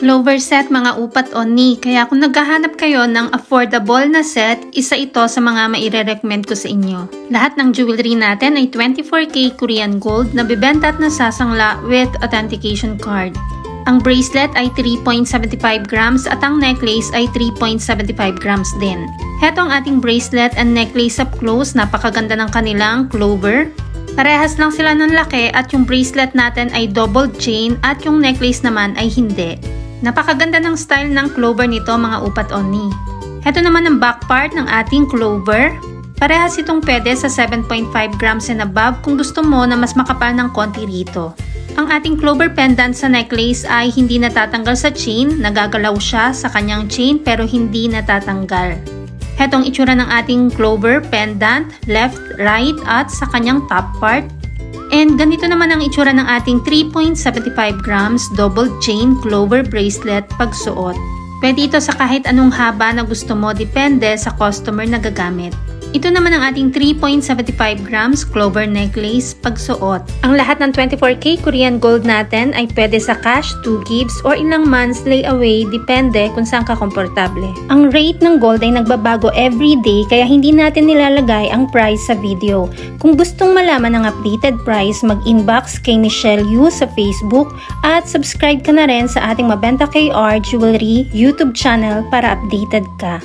Clover set mga upat oni, kaya kung naghahanap kayo ng affordable na set, isa ito sa mga maire-recommend ko sa inyo. Lahat ng jewelry natin ay 24K Korean gold na bibenta at nasasangla with authentication card. Ang bracelet ay 3.75 grams at ang necklace ay 3.75 grams din. Heto ang ating bracelet and necklace up close, napakaganda ng kanilang clover. Parehas lang sila ng laki at yung bracelet natin ay double chain at yung necklace naman ay hindi. Napakaganda ng style ng clover nito mga upat oni. Heto naman ang back part ng ating clover. Parehas itong pwede sa 7.5 grams and above kung gusto mo na mas makapal ng konti rito. Ang ating clover pendant sa necklace ay hindi natatanggal sa chain. Nagagalaw siya sa kanyang chain pero hindi natatanggal. Hetong itsura ng ating clover pendant, left, right at sa kanyang top part. And ganito naman ang itsura ng ating 3.75 grams double chain clover bracelet pagsuot. Pwede ito sa kahit anong haba na gusto mo, depende sa customer na gagamit. Ito naman ang ating 3.75 grams clover necklace pagsuot. Ang lahat ng 24K Korean gold natin ay pwede sa cash, 2 gifts, or ilang months layaway, depende kung saan ka komportable. Ang rate ng gold ay nagbabago every day kaya hindi natin nilalagay ang price sa video. Kung gustong malaman ang updated price, mag-inbox kay Michelle Yu sa Facebook at subscribe ka na rin sa ating Mabenta KR Jewelry YouTube channel para updated ka.